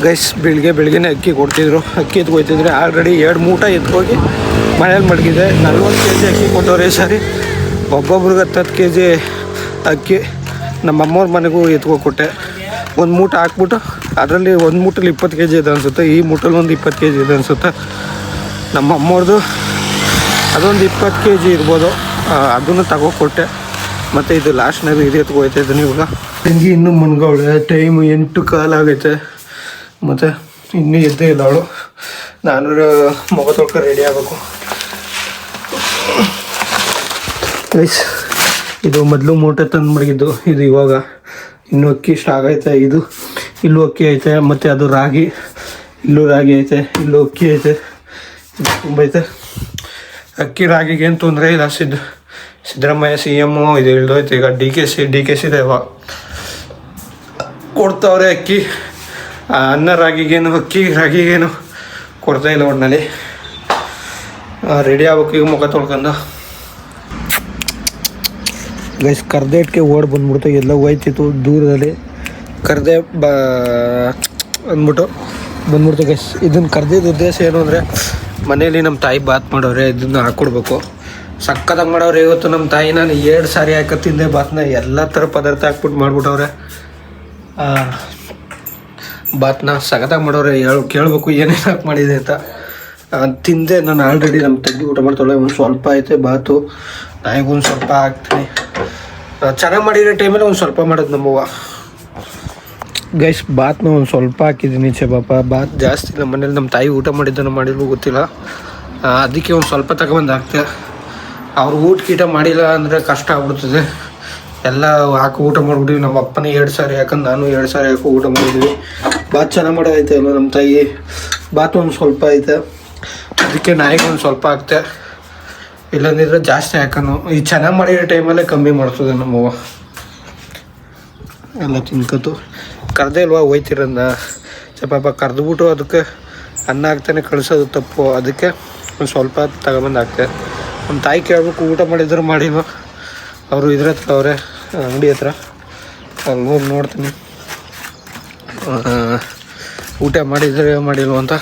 Guys ಬೆಳಿಗ್ಗೆನೇ ಅಕ್ಕಿ ಕೊಡ್ತಿದ್ರು, ಅಕ್ಕಿ ಎತ್ಕೊಯ್ತಿದ್ರೆ ಆಲ್ರೆಡಿ 2 ಮೂಟ ಎತ್ಕೋಗಿ ಮನೇಲಿ ಮಡಗಿದೆ. 40 kg ಅಕ್ಕಿ ಕೊಟ್ಟವ್ರೆ ಸರಿ. ಒಬ್ಬೊಬ್ರಿಗೆ 10 kg ಅಕ್ಕಿ ನಮ್ಮ ಅಮ್ಮವ್ರ ಮನೆಗೂ ಎತ್ಕೊಕೊಟ್ಟೆ. 1 ಮೂಟ ಹಾಕ್ಬಿಟ್ಟು ಅದರಲ್ಲಿ 1 ಮೂಟಲ್ಲಿ 20 kg ಇದೆ ಅನಿಸುತ್ತೆ, ಈ ಮೂಟಲ್ಲಿ ಒಂದು 20 kg ಇದೆ ಅನಿಸುತ್ತೆ. ನಮ್ಮ ಅಮ್ಮವ್ರದ್ದು ಅದೊಂದು 20 kg ಇರ್ಬೋದು, ಅದನ್ನು ತಗೋಕೊಟ್ಟೆ. ಮತ್ತು ಇದು ಲಾಸ್ಟ್ನಾಗ ಇದು ಎತ್ಕೊಯ್ತಾಯಿದ್ದೀನಿ. ಇವಾಗ ತಂಗಿ ಇನ್ನೂ ಮುನ್ಗವಳೆ, ಟೈಮು 8:15 ಆಗೈತೆ. ಮತ್ತು ಇನ್ನೂ ಎದ್ದೇ ಇಲ್ಲ ಅವಳು. ನಾನು ಮುಖ ತೊಳ್ಕೊ ರೆಡಿ ಆಗಬೇಕು. ಗೈಸ್ ಇದು ಮೊದಲು ಮೂಟೆ ತಂದು ಮಡಗಿದ್ದು, ಇದು ಇವಾಗ ಇನ್ನೂ ಅಕ್ಕಿ ಇಷ್ಟ ಆಗೈತೆ. ಇದು ಇಲ್ಲೂ ಅಕ್ಕಿ ಐತೆ, ಮತ್ತು ಅದು ರಾಗಿ, ಇಲ್ಲೂ ರಾಗಿ ಐತೆ, ಇಲ್ಲೂ ಅಕ್ಕಿ ಐತೆ. ಇದು ತುಂಬ ಐತೆ ಅಕ್ಕಿ. ರಾಗಿಗೆ ಏನು ತೊಂದರೆ ಇಲ್ಲ. ಸಿದ್ದರಾಮಯ್ಯ CM ಇದು ಇಳ್ದೋಯ್ತು. ಈಗ ಡಿ ಕೆ ಸಿ ಇವಾಗ ಕೊಡ್ತಾವ್ರೆ ಅಕ್ಕಿ. ಅನ್ನ ರಾಗಿಗೇನು ಅಕ್ಕಿ ರಾಗಿಗೇನು ಕೊಡ್ತಾಯಿಲ್ಲ. ಒಟ್ಟಿನಲ್ಲಿ ರೆಡಿ ಆಗ್ಬೇಕು ಈಗ ಮುಖ ತೊಳ್ಕೊಂಡು. ಗೈಸ್ ಕರ್ದೇಟ್ಗೆ ಓಡಿ ಬಂದ್ಬಿಡ್ತು, ಎಲ್ಲ ಹೋಯ್ತಿತ್ತು ದೂರದಲ್ಲಿ. ಕರ್ದೆ ಬಂದ್ಬಿಡ್ತು ಗೈಸ್. ಇದನ್ನು ಕರ್ದಿದ್ದ ಉದ್ದೇಶ ಏನು ಅಂದರೆ, ಮನೇಲಿ ನಮ್ಮ ತಾಯಿ ಬಾತ್ ಮಾಡೋರೆ, ಇದನ್ನು ಹಾಕ್ಕೊಡ್ಬೇಕು. ಸಕ್ಕತ್ತಾಗಿ ಮಾಡೋರೆ ಇವತ್ತು ನಮ್ಮ ತಾಯಿ. ನಾನು 2 ಸಾರಿ ಹಾಕಿ ತಿಂದೆ ಬಾತ್ನ. ಎಲ್ಲ ಥರ ಪದಾರ್ಥ ಹಾಕ್ಬಿಟ್ಟು ಮಾಡ್ಬಿಟ್ಟವ್ರೆ ಬಾತ್ನ. ಸಖತ್ತಾಗಿ ಮಾಡೋರೆ. ಕೇಳಬೇಕು ಏನೇನು ಹಾಕಿ ಮಾಡಿದೆ ಅಂತ. ತಿಂದೆ ನಾನು ಆಲ್ರೆಡಿ. ನಮ್ಮ ತಂಗಿ ಊಟ ಮಾಡ್ತಾಳೆ. ಒಂದು ಸ್ವಲ್ಪ ಐತೆ ಬಾತು, ನಾಯಿಗೊಂದು ಸ್ವಲ್ಪ ಹಾಕ್ತೀನಿ. ಚೆನ್ನಾಗಿ ಮಾಡಿರೋ ಟೈಮಲ್ಲಿ ಒಂದು ಸ್ವಲ್ಪ ಮಾಡೋದು ನಮ್ಮವ್ವ. ಗೈಸ್ ಬಾತ್ನ ಒಂದು ಸ್ವಲ್ಪ ಹಾಕಿದ್ದೀನಿ ಪಾಪ. ಬಾತ್ ಜಾಸ್ತಿ ನಮ್ಮ ಮನೇಲಿ ನಮ್ಮ ತಾಯಿ ಊಟ ಮಾಡಿದ್ದನ್ನು ಮಾಡಿಲ್ವೋ ಗೊತ್ತಿಲ್ಲ, ಅದಕ್ಕೆ ಒಂದು ಸ್ವಲ್ಪ ತಗೊಬಂದು ಹಾಕ್ತೆ. ಅವ್ರು ಊಟ ಮಾಡಿಲ್ಲ ಅಂದರೆ ಕಷ್ಟ ಆಗ್ಬಿಡ್ತದೆ. ಎಲ್ಲ ಹಾಕಿ ಊಟ ಮಾಡಿಬಿಟ್ಟಿವಿ. ನಮ್ಮ ಅಪ್ಪನೇ 2 ಸಾರಿ ಹಾಕೊಂಡು ನಾನು 2 ಸಾರಿ ಹಾಕಿ ಊಟ ಮಾಡಿದ್ವಿ. ಬಾತ್ ಚೆನ್ನಾಗಿ ಮಾಡೋ ಐತೆ ಅಲ್ಲ ನಮ್ಮ ತಾಯಿ. ಬಾತ್ ಒಂದು ಸ್ವಲ್ಪ ಐತೆ, ಅದಕ್ಕೆ ನಾಯಿಗೆ ಒಂದು ಸ್ವಲ್ಪ ಹಾಕ್ತೆ. ಇಲ್ಲಂದಿದ್ರೆ ಜಾಸ್ತಿ ಹಾಕೋನು. ಈ ಚೆನ್ನಾಗಿ ಮಾಡಿರೋ ಟೈಮಲ್ಲೇ ಕಮ್ಮಿ ಮಾಡ್ತದೆ ನಮ್ಮವ್ವ. ಎಲ್ಲ ತಿನ್ಕೊತು ಕರ್ದೇ ಇಲ್ವಾ ಹೋಯ್ತಿರಂದ ಪಾಪ. ಕರೆದ್ಬಿಟ್ಟು ಅದಕ್ಕೆ ಅನ್ನ ಹಾಕ್ತಾನೆ ಕಳಿಸೋದು ತಪ್ಪು. ಅದಕ್ಕೆ ಒಂದು ಸ್ವಲ್ಪ ತಗೊಬಂದು ಹಾಕ್ತೆ. ನಮ್ಮ ತಾಯಿ ಕೇಳಬೇಕು ಊಟ ಮಾಡಿದ್ರು ಮಾಡಿಲ್ವ. ಅವರು ಇದ್ರ ಹತ್ರ ಅವರೇ ಅಂಗಡಿ ಹತ್ರ, ಅಲ್ಲಿ ಹೋಗಿ ನೋಡ್ತೀನಿ ಊಟ ಮಾಡಿದ್ರೆ ಮಾಡಿಲ್ವ ಅಂತ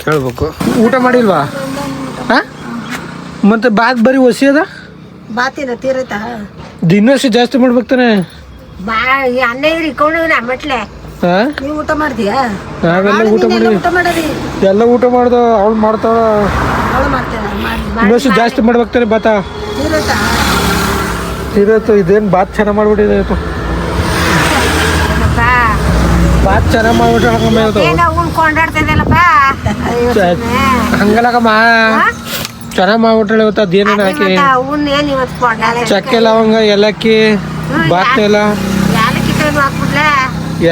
ಕೇಳಬೇಕು. ಊಟ ಮಾಡಿಲ್ವಾ? ಹಾಂ, ಮತ್ತು ಬಾತ್ ಬರೀ ಹೊಸಿ ಅದ. ಬಾತಿನ ತೀರೈತಾ ದಿನಸಿ ಜಾಸ್ತಿ ಮಾಡ್ಬೇಕು ತಾನೆ. ಅನ್ನ ಇದ್ರಿ ಇಟ್ಕೊಂಡ್ರೆ ಮಟ್ಲೆ ನೀವು ಊಟ ಮಾಡ್ತೀಯಾ? ನಾವೆಲ್ಲ ಊಟ ಮಾಡಿ ಎಲ್ಲ ಊಟ ಮಾಡ್ದ. ಅವಳು ಮಾಡ್ತಾಳ. ಇನ್ನೊಂದು ಜಾಸ್ತಿ ಮಾಡ್ಬೇಕು ತಾನೆ ಬಾತ. ಇರತ್ತು. ಇದೇನು ಬಾತ್ ಚೆನ್ನಾಗಿ ಮಾಡ್ಬಿಟ್ಟಿದೆ ಇವತ್ತು. ಬಾತ್ ಚೆನ್ನಾಗಿ ಮಾಡ್ಬಿಟ್ರೆ ಹಂಗಲ್ಲಕಮ್ಮ, ಚೆನ್ನಾಗಿ ಮಾಡ್ಬಿಟ್ರೆ ಇವತ್ತು. ಅದೇನೇನು ಹಾಕಿ ಚಕ್ಕೆ ಲವಂಗ ಏಲಕ್ಕಿ ಬಾತ್ನೆಲ್ಲ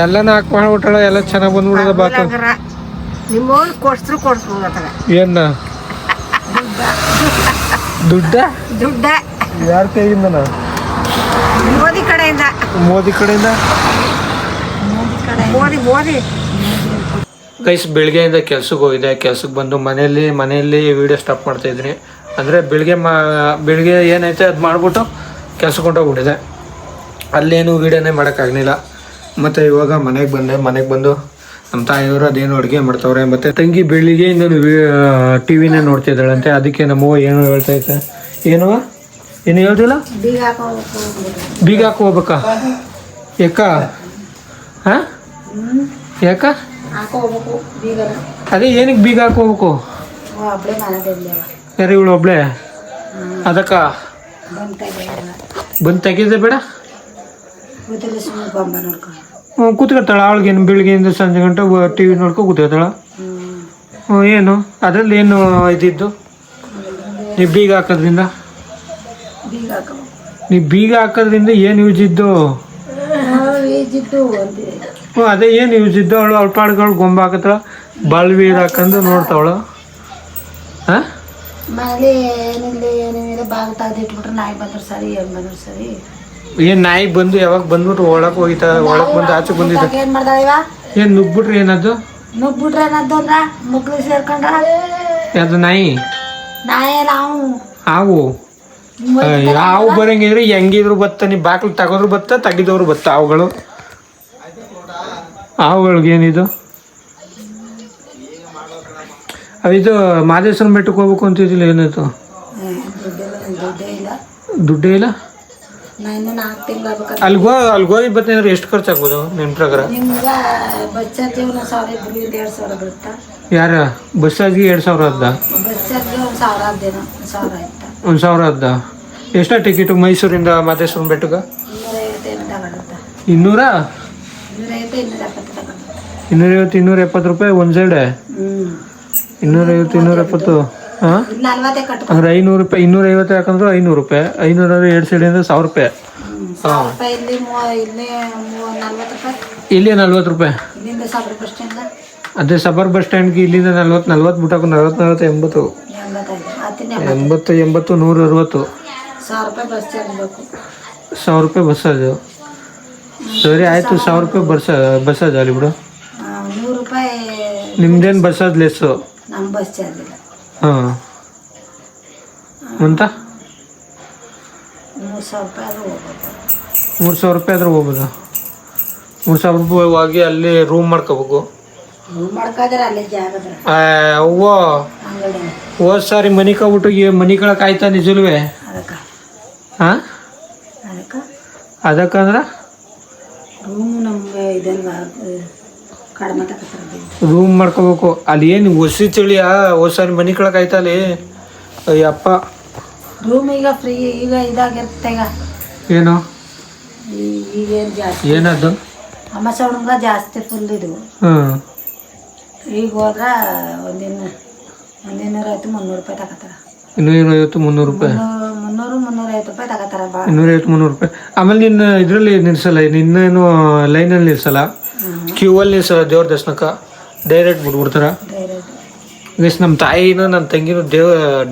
ಎಲ್ಲನ ಹಾಕಿ ಮಾಡ್ಬಿಟ್ಟಾಳ. ಎಲ್ಲ ಚೆನ್ನಾಗಿ ಬಂದ್ಬಿಡೋದ ಬಾತು. ಏನ ದುಡ್ಡ ಯಾರ ಕೈಯಿಂದ? ಮೋದಿ ಕಡೆಯಿಂದ. ಗೈಸ್ ಬೆಳಿಗ್ಗೆಯಿಂದ ಕೆಲ್ಸಕ್ಕೆ ಹೋಗಿದೆ. ಕೆಲ್ಸಕ್ಕೆ ಬಂದು ಮನೆಯಲ್ಲಿ ವೀಡಿಯೋ ಸ್ಟಾಪ್ ಮಾಡ್ತಾಯಿದ್ದೀನಿ. ಅಂದರೆ ಬೆಳಿಗ್ಗೆ ಏನೈತೆ ಅದು ಮಾಡಿಬಿಟ್ಟು ಕೆಲ್ಸಕ್ಕೆ ಹೊಂಟೋಗ್ಬಿಟ್ಟಿದೆ. ಅಲ್ಲೇನು ವೀಡಿಯೋನೇ ಮಾಡೋಕ್ಕಾಗಲಿಲ್ಲ. ಮತ್ತು ಇವಾಗ ಮನೆಗೆ ಬಂದು ನಮ್ಮ ತಾಯಿಯವರು ಅದೇನು ಅಡುಗೆ ಮಾಡ್ತಾವ್ರೆ. ಮತ್ತು ತಂಗಿ ಬೆಳಿಗ್ಗೆಯಿಂದ TV ನೋಡ್ತಿದ್ದಾಳಂತೆ. ಅದಕ್ಕೆ ನಮ್ಮವ್ವ ಏನು ಹೇಳ್ತೈತೆ. ಏನು ಹೇಳ್ತಿಲ್ಲ? ಬೀಗ ಹಾಕಿ ಹೋಗ್ಬೇಕಾ? ಯಾಕ? ಹಾಂ, ಯಾಕ? ಅದೇ ಏನಕ್ಕೆ ಬೀಗ ಹಾಕಿ ಹೋಗ್ಬೇಕು? ಯಾರು ಇವಳು ಒಬ್ಳೆ? ಅದಕ್ಕ ಬಂದು ತೆಗೆದೆ ಬೇಡ. ಕೂತ್ಕೊತಾಳ. ಅವಳಿಗೇನು ಬೆಳಿಗ್ಗೆಯಿಂದ ಸಂಜೆ ಗಂಟೆ TV ನೋಡ್ಕೊ ಕೂತ್ಕೊತಾಳ. ಏನು ಅದರಲ್ಲಿ ಏನು ಇದ್ದಿದ್ದು? ನೀವು ಬೀಗ ಹಾಕೋದ್ರಿಂದ ಏನು ಯೂಸ್ ಇದ್ದು? ಅದೇ ಏನು ಯೂಸ್ ಇದ್ದು? ಅವಳ ಪಾಡ್ಗಳು ಗೊಂಬ ಹಾಕತ್ತಾಳ, ಬೀಗ ಹಾಕೊಂಡು ನೋಡ್ತಾವಳು. ಹಾಂ, ಏನು ನಾಯಿ ಬಂದು ಯಾವಾಗ ಬಂದ್ಬಿಟ್ಟು ಒಳಗೆ ಹೋಗಿತ್ತ? ಒಳಗೆ ಬಂದು ಆಚೆ ಬಂದಿದ್ದ. ಏನು ನುಗ್ಬಿಟ್ರಿ? ಏನದು ಅದು ನಾಯಿ? ಹಾವು ಬರಂಗಿದ್ರೆ ಹೆಂಗಿದ್ರು ಬತ್ತ. ನೀವು ಬಾಕ್ಲು ತಗೋದ್ರು ಬತ್ತ, ತೆಗಿದವ್ರು ಬತ್ತ. ಹಾವುಗಳಿಗೇನಿದು? ಇದು ಮಾದೇಶ್ವರ ಬೆಟ್ಟಕ್ಕೆ ಹೋಗ್ಬೇಕು ಅಂತಿದ್ದಿಲ್ಲ, ಏನಾಯ್ತು? ದುಡ್ಡೇ ಇಲ್ಲ. ದುಡ್ಡೇ ಇಲ್ಲ? ನಾ ಇನ್ನು 4 ತಿಂಗಳು ಆಗ್ಬೇಕಾದ್ರೆ ಅಲ್ಗೋಗಿ ಬತ್ತಂದ್ರೆ ಎಷ್ಟು ಖರ್ಚಾಗ್ಬೋದು ನಿಮ್ಮ ಪ್ರಕಾರ? ನಿಮ್ಗೆ ಬಸ್ ಚಾರ್ಜ್ 1,000 ಇಬ್ಬರು 2,000 ಬರುತ್ತಾ? ಯಾರ ಬಸ್ ಚಾರ್ಜ್ಗೆ 2,000 ಅದ್ದ? ಬಸ್ ಚಾರ್ಜ್ಗೆ 1,000 ಆದ್ದೇನೋ, 1,000 ಆಯ್ತಾ? 1,000 ಅದ್ದ? ಎಷ್ಟ ಟಿಕೆಟು ಮೈಸೂರಿಂದ ಮಾದೇಶ್ವರ ಬೆಟ್ಟಕ್ಕೆ? 250 ತಗೊಳುತ್ತಾ? 200? 250 ತಗೊಳುತ್ತಾ? 250 270 ರೂಪಾಯಿ ಒಂದು ಸೈಡೆ? 250 270. ಹಾಂ, 40 ಕಟ್ಟು. ಅಂದ್ರೆ 500 ರೂಪಾಯಿ. 250 ಯಾಕಂದ್ರೆ 500 ರೂಪಾಯಿ. 500 2 ಸೈಡಿಂದ 1,000 ರೂಪಾಯಿ. 1,000 ರೂಪಾಯಿ. ಇಲ್ಲಿ 40 ರೂಪಾಯಿ. ಇಲ್ಲಿ 40 ರೂಪಾಯಿ. ಇಲ್ಲಿಂದ ಸಬರ್ ಬಸ್ ಸ್ಟ್ಯಾಂಡ್. ಅದೇ ಸಬರ್ ಬಸ್ ಸ್ಟ್ಯಾಂಡ್ಗೆ ಇಲ್ಲಿಂದ 40 ಬಿಟ್ಟಾಕು 40 80 80 80 160. 1,000 ರೂಪಾಯಿ ಬಸ್ ಚಾರ್ಜ್ ಬೇಕು. 1,000 ರೂಪಾಯಿ ಬಸ್ ಚಾರ್ಜು. ಸರಿ ಆಯಿತು, 1,000 ರೂಪಾಯಿ ಬಸ್ ಚಾರ್ಜ್ ಅಲ್ಲಿ ಬಿಡು. 100 ರೂಪಾಯಿ ನಿಮ್ದೇನು ಬಸ್ ಚಾರ್ಜ್ ಲೆಸ್ಸು? ನಮ್ಮ ಬಸ್ ಚಾರ್ಜ್ ಇಲ್ಲ. ಹಾಂ, ಅಂತ 3,000 ರೂಪಾಯಿ ಆದರೂ ಹೋಗ್ಬೇಕು. 3,000 ರೂಪಾಯಿ ಆದ್ರೆ ಹೋಗ್ಬೋದಾ? 3,000 ರೂಪಾಯಿ ಹೋಗಿ ಅಲ್ಲಿ ರೂಮ್ ಮಾಡ್ಕೋಬೇಕು. ರೂಮ್ ಮಾಡ್ಕೋದ್ರೆ ಅಲ್ಲೇ ಜಾಗದ್ರೆ ಅವ್ವ ಅಂಗಡಿ ಹೋದ್ ಸಾರಿ ಮನೆ ಕಬಿಟ್ಟು ಮನೆ ಕಳಕ್ ಆಯ್ತಾ ನಿಜಲ್ವೇ? ಅದಕ್ಕೆ ಹಾಂ, ಅದಕ್ಕಂದ್ರೆ ರೂಮ್ ನಮ್ಗೆ ಇದೆಲ್ಲ ಕಡಿಮೆ ತಗೋತಾರೆ. ರೂಮ್ ಮಾಡ್ಕೋಬೇಕು. ಅಲ್ಲಿ ಏನು ಹೊಸಿ ಚಳಿಯಾ? ಹೋದ್ ಸಾರಿ ಮನೆ ಕಳಕ್ ಆಯ್ತಾ ಅಲ್ಲಿ? ಅಯ್ಯಪ್ಪ, ರೂಮ್ ಈಗ ಫ್ರೀ ಈಗ ಇದಾಗಿರುತ್ತೆ. ಈಗ ಏನು ಈಗೇನು ಜಾಸ್ತಿ ಏನದು? ಅಮ್ಮಸೌಡ್ಗ ಜಾಸ್ತಿ ಫುಲ್ ಇದು. ಹಾಂ, ಈಗ ಹೋದ್ರೆ ಒಂದಿನ 250 300 ರೂಪಾಯಿ ತಗೋತಾರೆ. 250 300 ರೂಪಾಯಿ. 300 350 ರೂಪಾಯಿ ತಗೋತಾರೆ. 250 300 ರೂಪಾಯಿ. ಆಮೇಲೆ ನಿನ್ನ ಇದರಲ್ಲಿ ನಿಲ್ಸಲ್ಲ, ನಿನ್ನೇನು ಲೈನಲ್ಲಿ ನಿಲ್ಸಲ್ಲ, ಕ್ಯೂ ಅಲ್ಲಿ ನಿಲ್ಸಲ್ಲ. ದೇವ್ರ ದರ್ಶನಕ್ಕೆ ಡೈರೆಕ್ಟ್ ಬಿಟ್ಬಿಡ್ತಾರ. ಮೀನ್ಸ್ ನಮ್ಮ ತಾಯಿನೂ ನನ್ನ ತಂಗಿನೂ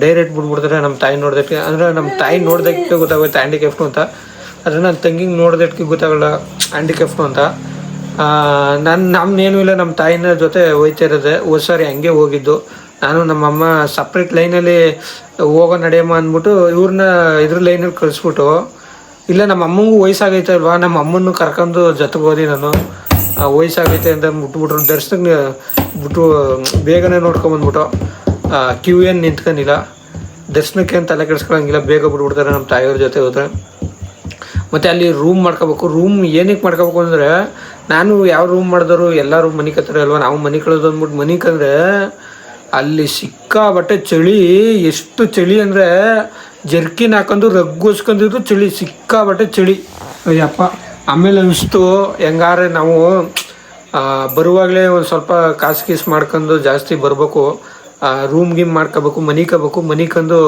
ಡೈರೆಕ್ಟ್ ಬಿಟ್ಬಿಡ್ತಾರೆ. ನಮ್ಮ ತಾಯಿ ನೋಡ್ದಕ್ಕೆ ಅಂದರೆ ನಮ್ಮ ತಾಯಿ ನೋಡ್ದಕ್ಕೆ ಗೊತ್ತಾಗುತ್ತೆ ಹ್ಯಾಂಡಿಕ್ಯಾಫ್ಟು ಅಂತ. ಆದರೆ ನನ್ನ ತಂಗಿಗೆ ನೋಡ್ದಕ್ಕೆ ಗೊತ್ತಾಗಲ್ಲ ಹ್ಯಾಂಡಿಕ್ಯಾಫ್ಟು ಅಂತ. ನಮ್ಮನ್ನೇನು ಇಲ್ಲ, ನಮ್ಮ ತಾಯಿನ ಜೊತೆ ಹೋಯ್ತಾ ಇರೋದೆ. ಹೋದ್ ಸಾರಿ ಹಂಗೆ ಹೋಗಿದ್ದು. ನಾನು ನಮ್ಮಮ್ಮ ಸಪ್ರೇಟ್ ಲೈನಲ್ಲಿ ಹೋಗೋ ನಡೆಯಮ್ಮ ಅಂದ್ಬಿಟ್ಟು ಇವ್ರನ್ನ ಇದ್ರ ಲೈನಲ್ಲಿ ಕಳಿಸ್ಬಿಟ್ಟು, ಇಲ್ಲ ನಮ್ಮ ಅಮ್ಮಂಗೂ ವಯಸ್ಸಾಗೈತೆ ಅಲ್ವಾ, ನಮ್ಮ ಅಮ್ಮನ್ನು ಕರ್ಕೊಂಡು ಜೊತೆಗೆ ಹೋದಿ ನಾನು. ವಯಸ್ಸಾಗೈತೆ ಅಂತ ಬಿಟ್ಬಿಟ್ರು. ದರ್ಶನಕ್ಕೆ ಬಿಟ್ಟು ಬೇಗನೆ ನೋಡ್ಕೊಂಬಂದ್ಬಿಟ್ಟು ಕ್ಯೂ ಏನು ನಿಂತ್ಕೊಂಡಿಲ್ಲ. ದರ್ಶನಕ್ಕೆ ಏನು ತಲೆ ಕೆಡಿಸ್ಕೊಳಂಗಿಲ್ಲ, ಬೇಗ ಬಿಟ್ಬಿಡ್ತಾರೆ ನಮ್ಮ ತಾಯಿಯವ್ರ ಜೊತೆ ಹೋದ್ರೆ. ಮತ್ತು ಅಲ್ಲಿ ರೂಮ್ ಮಾಡ್ಕೋಬೇಕು. ರೂಮ್ ಏನಕ್ಕೆ ಮಾಡ್ಕೋಬೇಕು ಅಂದರೆ, ನಾನು ಯಾವ ರೂಮ್ ಮಾಡಿದವರು ಎಲ್ಲರೂ ಮನೆ ಕತ್ತಾರೆ ಅಲ್ವಾ, ನಾವು ಮನೆ ಕಳೆದು ಅಂದ್ಬಿಟ್ಟು ಮನೆ ಕಂದ್ರೆ ಅಲ್ಲಿ ಸಿಕ್ಕಾಬಟ್ಟೆ ಚಳಿ. ಎಷ್ಟು ಚಳಿ ಅಂದರೆ ಜರ್ಕಿನ್ ಹಾಕೊಂಡು ರಗ್ಗೋಸ್ಕೊಂಡಿದ್ರು ಚಳಿ, ಸಿಕ್ಕಾಬಟ್ಟೆ ಚಳಿ. ಅಯ್ಯಪ್ಪ, ಆಮೇಲೆ ಅನಿಸ್ತು ಹೆಂಗಾರೆ ನಾವು ಬರುವಾಗಲೇ ಒಂದು ಸ್ವಲ್ಪ ಕಾಸು ಗೀಸು ಮಾಡ್ಕೊಂಡು ಜಾಸ್ತಿ ಬರಬೇಕು. ರೂಮ್ ಗೀಮ್ ಮಾಡ್ಕೋಬೇಕು, ಮನಿಕಂದು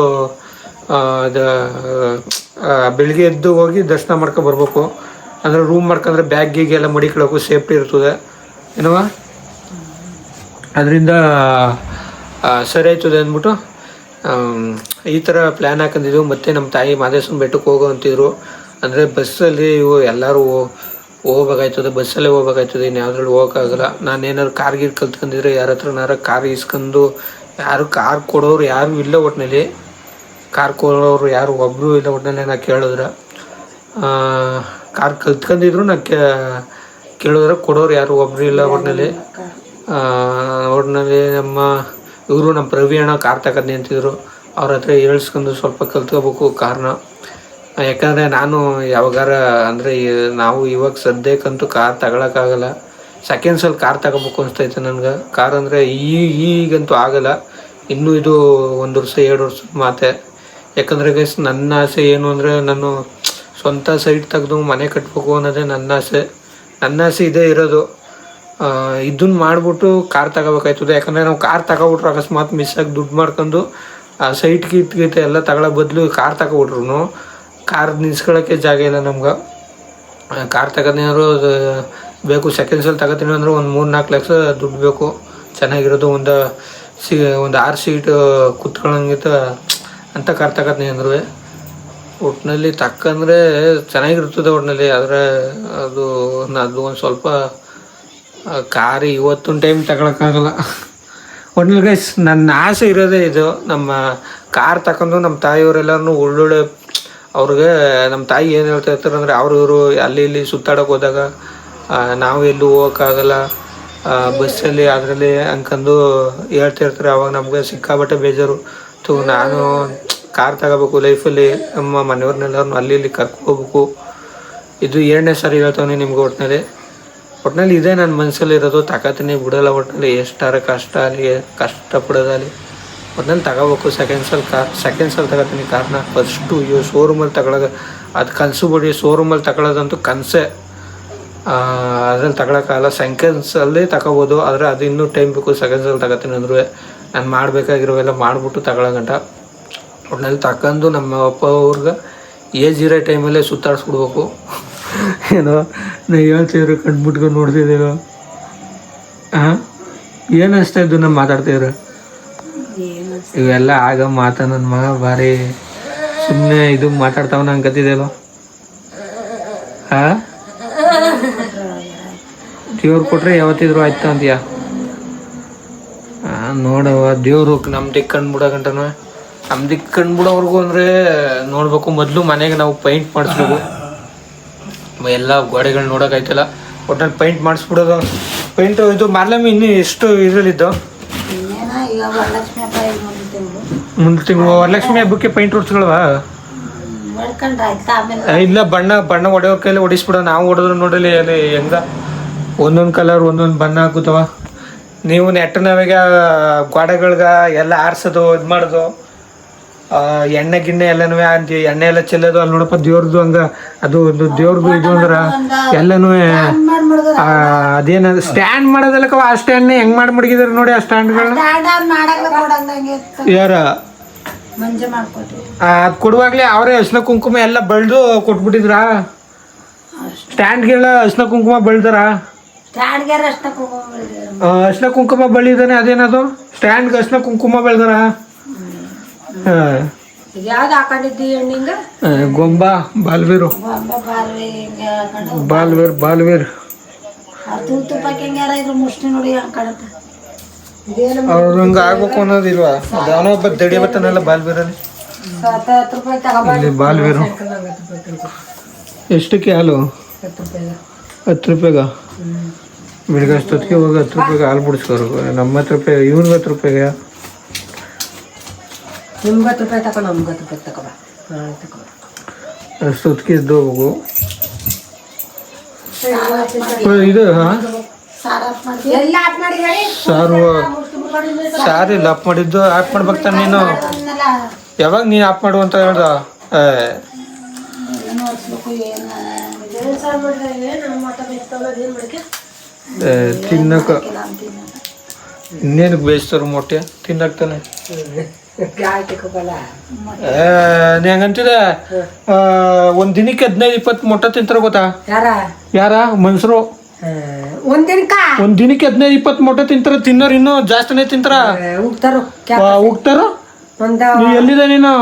ಬೆಳಿಗ್ಗೆ ಎದ್ದು ಹೋಗಿ ದರ್ಶನ ಮಾಡ್ಕೊ ಬರ್ಬೇಕು. ಅಂದರೆ ರೂಮ್ ಮಾಡ್ಕೊಂಡ್ರೆ ಬ್ಯಾಗ್ ಗೀಗ್ ಎಲ್ಲ ಮಡಿಕೊಳ್ಳೋಕು ಸೇಫ್ಟಿ ಇರ್ತದೆ ಏನವ, ಅದರಿಂದ ಸರಿ ಆಯ್ತದೆ ಅಂದ್ಬಿಟ್ಟು ಈ ಥರ ಪ್ಲ್ಯಾನ್ ಹಾಕೊಂಡಿದ್ದೆವು. ಮತ್ತು ನಮ್ಮ ತಾಯಿ ಮಾದೇಶ್ವರ ಬೆಟ್ಟಕ್ಕೆ ಹೋಗೋ ಅಂತಿದ್ರು. ಅಂದರೆ ಬಸ್ಸಲ್ಲಿ ಇವು ಎಲ್ಲರೂ ಹೋಗ್ಬೇಕಾಯ್ತದೆ, ಬಸ್ಸಲ್ಲೇ ಹೋಗ್ಬೇಕಾಯ್ತದೆ, ಇನ್ನು ಯಾವುದ್ರಲ್ಲಿ ಹೋಗೋಕ್ಕಾಗಲ್ಲ. ನಾನೇನಾದ್ರು ಕಾರ್ ಗೀರ್ ಕಲ್ತ್ಕೊಂಡಿದ್ರೆ ಯಾರ ಹತ್ರನಾರ ಕಾರ್ ಇಸ್ಕೊಂಡು, ಯಾರು ಕಾರ್ ಕೊಡೋರು ಯಾರು ಇಲ್ಲ ಒಟ್ಟಿನಲ್ಲಿ. ಕಾರ್ ಕೊಡೋರು ಯಾರು ಒಬ್ಬರು ಇಲ್ಲ ಒಟ್ಟಿನಲ್ಲಿ. ನಾ ಕೇಳಿದ್ರೆ ಕಾರ್ ಕಲ್ತ್ಕೊಂಡಿದ್ರು ನಾ ಕೇಳಿದ್ರೆ ಕೊಡೋರು ಯಾರು ಒಬ್ಬರು ಇಲ್ಲ ಒಟ್ಟಿನಲ್ಲಿ. ನಮ್ಮ ಇವರು ನಮ್ಮ ಪ್ರವೀಣ ಕಾರ್ ತಗೊಂಡು ಅಂತಿದ್ರು. ಅವ್ರ ಹತ್ರ ಹೇಳ್ಸ್ಕೊಂಡು ಸ್ವಲ್ಪ ಕಲ್ತ್ಕೋಬೇಕು ಕಾರ್ನ. ಯಾಕಂದರೆ ನಾನು ಯಾವಾಗಾರ ಅಂದರೆ ನಾವು ಇವಾಗ ಸದ್ಯಕ್ಕಂತೂ ಕಾರ್ ತಗೊಳಕ್ಕಾಗಲ್ಲ. ಸೆಕೆಂಡ್ಸಲ್ಲಿ ಕಾರ್ ತಗೋಬೇಕು ಅನಿಸ್ತೈತೆ ನನಗೆ. ಕಾರ್ ಅಂದರೆ ಈಗಂತೂ ಆಗಲ್ಲ. ಇನ್ನೂ ಇದು 1 ವರ್ಷ 2 ವರ್ಷದ ಮಾತೆ. ಯಾಕಂದರೆ ಗೈಸ್ ನನ್ನ ಆಸೆ ಏನು ಅಂದರೆ, ನಾನು ಸ್ವಂತ ಸೈಟ್ ತೆಗೆದು ಮನೆ ಕಟ್ಟಬೇಕು ಅನ್ನೋದೇ ನನ್ನ ಆಸೆ ಇದೇ ಇರೋದು. ಇದನ್ನು ಮಾಡಿಬಿಟ್ಟು ಕಾರ್ ತಗೋಬೇಕಾಯ್ತದೆ. ಯಾಕಂದರೆ ನಾವು ಕಾರ್ ತಗೊಬಿಟ್ರು ಅಕಸ್ಮಾತ್ ಮಿಸ್ಸಾಗಿ ದುಡ್ಡು ಮಾಡ್ಕೊಂಡು ಸೈಟ್ ಗೀತೆ ಎಲ್ಲ ತಗೊಳ್ಳೋ ಬದಲು ಕಾರ್ ತಗೊಬಿಟ್ರು ಕಾರ್ ನಿಲ್ಸ್ಕೊಳ್ಳೋಕ್ಕೆ ಜಾಗ ಇಲ್ಲ ನಮ್ಗೆ. ಕಾರ್ ತಗೋದೇನಾದ್ರು ಬೇಕು, ಸೆಕೆಂಡ್ಸಲ್ಲಿ ತಗೋತೀನಿ ಅಂದರೆ ಒಂದು 3-4 ಲಕ್ಷ ದುಡ್ಡು ಬೇಕು. ಚೆನ್ನಾಗಿರೋದು ಒಂದು 6 ಸೀಟ್ ಕುತ್ಕೊಳ್ಳೋಂಗಿತ ಅಂತ ಕಾರ್ ತಗೋತೀನಿ ಅಂದ್ರೆ ಒಟ್ಟಿನಲ್ಲಿ ತಕ್ಕಂದರೆ ಚೆನ್ನಾಗಿರ್ತದೆ ಒಟ್ಟಿನಲ್ಲಿ. ಆದರೆ ಅದು ಒಂದು ಸ್ವಲ್ಪ ಕಾರ್ ಇವತ್ತಿನ ಟೈಮ್ ತಗೊಳಕ್ಕಾಗಲ್ಲ ಒಟ್ಟಿನಲ್ಲಿ ಗೈಸ್. ನನ್ನ ಆಸೆ ಇರೋದೇ ಇದು, ನಮ್ಮ ಕಾರ್ ತಗೊಂಡು ನಮ್ಮ ತಾಯಿಯವರೆಲ್ಲರೂ ಒಳ್ಳೊಳ್ಳೆ ಅವ್ರಿಗೆ ನಮ್ಮ ತಾಯಿ ಏನು ಹೇಳ್ತಾ ಇರ್ತಾರೆ ಅಂದರೆ, ಇವರು ಅಲ್ಲಿ ಇಲ್ಲಿ ಸುತ್ತಾಡೋಕೆ ಹೋದಾಗ ನಾವು ಎಲ್ಲೂ ಹೋಗೋಕ್ಕಾಗಲ್ಲ, ಬಸ್ಸಲ್ಲಿ ಅದರಲ್ಲಿ ಅನ್ಕೊಂಡು ಹೇಳ್ತಿರ್ತಾರೆ. ಅವಾಗ ನಮಗೆ ಸಿಕ್ಕಾಬಟ್ಟೆ ಬೇಜಾರು. ನಾನು ಕಾರ್ ತಗೋಬೇಕು ಲೈಫಲ್ಲಿ, ನಮ್ಮ ಮನೆಯವ್ರನ್ನೆಲ್ಲರೂ ಅಲ್ಲಿ ಇಲ್ಲಿ ಕರ್ಕೊಂಡು ಹೋಗ್ಬೇಕು. ಇದು 2ನೇ ಸಾರಿ ಹೇಳ್ತಾವೆ ನಿಮ್ಗೆ. ಒಟ್ಟಿನಲ್ಲಿ ಇದೇ ನನ್ನ ಮನಸ್ಸಲ್ಲಿ ಇರೋದು. ತಗೋತೀನಿ ಬಿಡೋಲ್ಲ. ಒಟ್ಟಿನಲ್ಲಿ ಎಷ್ಟಾರ ಕಷ್ಟ ಆಗಲಿ, ಕಷ್ಟಪಡೋದಾಗಲಿ, ಒಟ್ಟಿನಲ್ಲಿ ತಗೋಬೇಕು. ಸೆಕೆಂಡ್ ಸಲ ತಗೋತೀನಿ ಕಾರ್ನ. ಫಸ್ಟು ಶೋರೂಮಲ್ಲಿ ತಗೊಳ್ಳೋದು ಅದು ಕನಸು ಬಿಡಿ. ಶೋರೂಮಲ್ಲಿ ತಗೊಳ್ಳೋದಂತೂ ಕನಸೇ. ಅದ್ರಲ್ಲಿ ತಗೊಳಕ್ಕಾಗಲ್ಲ. ಸೆಕೆಂಡ್ಸಲ್ಲಿ ತಗೋಬೋದು, ಆದರೆ ಅದು ಇನ್ನೂ ಟೈಮ್ ಬೇಕು. ಸೆಕೆಂಡ್ಸಲ್ಲಿ ತಗೋತೀನಿ ಅಂದ್ರೂ ನಾನು ಮಾಡಬೇಕಾಗಿರೋವೆಲ್ಲ ಮಾಡಿಬಿಟ್ಟು ತಗೊಳ್ಳೋಗಂಟ. ಒಟ್ಟಿನಲ್ಲಿ ತಗೊಂಡು ನಮ್ಮ ಅಪ್ಪ ಅವ್ರಿಗೆ ಏಜ್ ಇರೋ ಟೈಮಲ್ಲೇ ಸುತ್ತಾಡಿಸ್ಬಿಡ್ಬೇಕು. ಏನೋ ನಾ ಹೇಳ್ತಿದ್ರು ಕಣ್ಬಿಟ್ಕೊಂಡು ನೋಡ್ತಿದ್ದೀರೋ. ಏನು ಅನಿಸ್ತಾ ಇದ್ದು ನಮ್ಮ ಮಾತಾಡ್ತಿದ್ರು ಇವೆಲ್ಲ ಆಗ ಮಾತಾ. ನನ್ನ ಮಗ ಭಾರಿ ಸುಮ್ಮನೆ ಇದು ಮಾತಾಡ್ತಾವ ನಂಗೆ ಗತ್ತಿದೆಯಲ್ಲ. ದೇವ್ರು ಕೊಟ್ರೆ ಯಾವತ್ತಿದ್ರು ಆಯ್ತು ಅಂತೀಯ. ನೋಡವ ದೇವ್ರು ನಮ್ಮ ದಿಕ್ಕಂಡ್ಬಿಡಗಂಟನು. ನಮ್ಮ ದಿಕ್ಕಂಡ್ಬಿಡೋವ್ರಿಗೂ ಅಂದರೆ ನೋಡ್ಬೇಕು. ಮೊದಲು ಮನೆಗೆ ನಾವು ಪೈಂಟ್ ಮಾಡಿಸ್ಬೇಕು. ಎಲ್ಲ ಗೋಡೆಗಳು ನೋಡೋಕ್ಕಾಯ್ತಲ್ಲ. ಒಟ್ಟಲ್ಲಿ ಪೈಂಟ್ ಮಾಡಿಸ್ಬಿಡೋದು. ಪೈಂಟು ಇದು ಮಾರ್ಲಮ್ಮಿ ಇನ್ನೂ ಎಷ್ಟು ಇದರಲ್ಲಿದ್ದು ಮುಂದೆ ತಿಂಗಳು ವರಲಕ್ಷ್ಮಿ ಹಬ್ಬಕ್ಕೆ ಪೈಂಟ್ ಹೊಡ್ಸ್ಕೊಳ್ವಾ? ಇಲ್ಲ, ಬಣ್ಣ ಹೊಡೆಯೋರ್ ಕೈಲಿ ಹೊಡಿಸ್ಬಿಡೋ. ನಾವು ಹೊಡೆದ್ರು ನೋಡಲಿ ಅಲ್ಲಿ ಹೆಂಗ ಒಂದೊಂದು ಕಲರ್ ಒಂದೊಂದು ಬಣ್ಣ ಹಾಕುತ್ತವ. ನೀವು ನೆಟ್ಟನವಾಗ ಗೋಡೆಗಳ್ಗ ಎಲ್ಲ ಆರಿಸೋದು, ಇದು ಮಾಡೋದು, ಎಣ್ಣೆ ಗಿಣ್ಣೆ ಎಲ್ಲನೂ ಅಂತೀವಿ. ಎಣ್ಣೆ ಎಲ್ಲ ಚೆಲ್ಲೋದು. ಅಲ್ಲಿ ನೋಡಪ್ಪ ದೇವ್ರದ್ದು ಹಂಗ ಅದು ಒಂದು ದೇವ್ರದ್ದು ಇದು ಅಂದ್ರೆ ಎಲ್ಲನೂ ಅದೇನ ಸ್ಟ್ಯಾಂಡ್ ಮಾಡೋದಲ್ಲಕ್ಕ. ಆ ಸ್ಟ್ಯಾಂಡ್ನೇ ಹೆಂಗ್ ಮಾಡಿ ಮಡಗಿದಾರೆ ನೋಡಿ. ಆ ಸ್ಟ್ಯಾಂಡ್ಗಳನ್ನ ಯಾರ ಅದು ಕೊಡುವಾಗ್ಲೇ ಅವರೇ ಅರ್ಶಿನ ಕುಂಕುಮ ಎಲ್ಲ ಬೆಳೆದು ಕೊಟ್ಬಿಟ್ಟಿದ್ರ. ಸ್ಟ್ಯಾಂಡ್ಗೆಲ್ಲ ಅರ್ಶಿನ ಕುಂಕುಮ ಬೆಳ್ದಾರ. ಅರ್ಶಿನ ಕುಂಕುಮ ಬೆಳಿದಾನೆ. ಅದೇನದು ಸ್ಟ್ಯಾಂಡ್ಗೆ ಅರ್ಶಿನ ಕುಂಕುಮ ಬೆಳ್ದಾರ. ಗೊಂಬ ಬಾಲ್ವೀರು ಬಾಲ್ವೀರ್ ಅವ್ರು ಹಂಗ ಆಗ್ಬೇಕು ಅನ್ನೋದಿಲ್ವಾ? ಅವನೋ ಒಬ್ಬ ದಡಿ ಬರ್ತಾನಲ್ಲ ಬಾಲ್ವೀರಲ್ಲಿ. ಬಾಲ್ವೀರು ಎಷ್ಟಕ್ಕೆ ಹಾಲು? 10 ರೂಪಾಯಿಗ. ಬೆಳಿಗ್ಗೆ ಅಷ್ಟೊತ್ತಿಗೆ ಹೋಗಿ 10 ರೂಪಾಯಿಗೆ ಹಾಲು ಬಿಡಿಸ್ಕೋರು. ನಮ್ಮ 10 ರೂಪಾಯಿ, ಇವ್ನಿಗೆ 10 ರೂಪಾಯಿಗೆ. ನಿಮ್ಗೆ 10 ರೂಪಾಯಿ ತಗೋ, ನಮ್ಗೆ 10 ರೂಪಾಯಿ ತಗೋಬ. ಅಷ್ಟೊತ್ತಿಗೆ ಇದ್ದು ಹೋಗು. ಇದು ಸಾರು ಇಲ್ಲ ಆಫ್ ಮಾಡಿದ್ದು. ಆಫ್ ಮಾಡ್ಬೇಕು ತಾನೆ ನೀನು. ಯಾವಾಗ ನೀನು ಆಫ್ ಮಾಡು ಅಂತ ಹೇಳ್ದ? ತಿನ್ನಕ ಇನ್ನೇನಕ್ಕೆ ಬೇಯಿಸ್ತಾರ ಮೊಟ್ಟೆ ತಿನ್ನಕ್ ತಾನೆ. ನೀ ಹಂಗಂತಿದೆ. ಒಂದ್ ದಿನಕ್ಕೆ 15-20 ಮೊಟ್ಟೆ ತಿಂತಾರ ಗೊತ್ತಾ? ಯಾರ ಮನ್ಸರು ಒಂದ್ ದಿನಕ್ಕೆ 15-20 ಮೊಟ್ಟೆ ತಿಂತಾರ. ತಿನ್ನೋರು ಇನ್ನೂ ಜಾಸ್ತಿನೇ ತಿಂತಾರ. ಹೋಗ್ತಾರೋ ನೀ ಎಲ್ಲಿದೆ ನೀನು?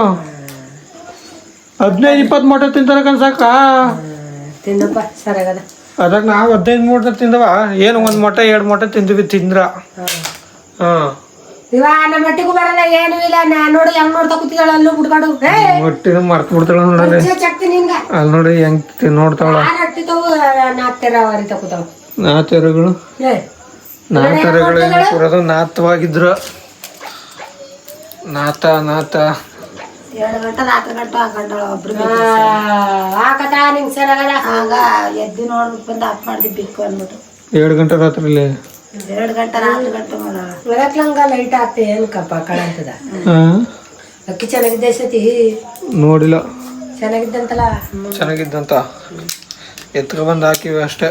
15-20 ಮೊಟ್ಟೆ ತಿಂತಾರ ಕನ್ಸಾಕ. ಅದಾಗ ನಾವು 15 ಮೊಟ್ಟೆ ತಿಂದವ. ಏನು 1 ಮೊಟ್ಟೆ 2 ಮೊಟ್ಟೆ ತಿಂದಿವಿ ತಿಂದ್ರ. ಮಟ್ಟಿಗೂ ಬರಲ್ಲ, ಏನು ಇಲ್ಲ. ನೋಡಿ ಹೆಂಗ್ ನೋಡ್ತಾ ಕೂತಿದ್ದಾಳ. ಅಲ್ಲೂ ಬಿಡ್ಕಾಡು ಮೊಟ್ಟಿನ ಮರ್ತ್ ಬಿಡ್ತಾಳ ನೋಡಲ್ಲ. ಅಲ್ಲಿ ನೋಡಿ ಹೆಂಗ್ ನೋಡ್ತಾಳ. ನಾತೆರಗಳು ನಾತವಾಗಿದ್ರು. ನಾತ 2 ಗಂಟೆ ರಾತ್ರಿ ಗಂಟು ಹಾಕೊಂಡಳ. ಒಬ್ರು ಆಗ ಎದ್ದು ನೋಡ್ಬಿಟ್ಟು ಬಂದು ಆಫ್ ಮಾಡ್ದಿ ಬಿಕ್ಕು ಅಂದ್ಬಿಟ್ಟು. 2 ಗಂಟೆ ರಾತ್ರಿಲಿ 2 ಗಂಟೆ ರಾತ್ರಿ ಗಂಟು ಮಾಡಲಂಗ ಲೈಟ್ ಆಗ್ತಿ. ಏನ್ ಕಪ್ಪ ಕಳಂತದ ಅಕ್ಕಿ ಚೆನ್ನಾಗಿದ್ದ ಸತಿ ನೋಡಿಲ್ಲ. ಚೆನ್ನಾಗಿದ್ದಂತ ಎತ್ಕ ಬಂದು ಹಾಕಿವಿ ಅಷ್ಟೇ.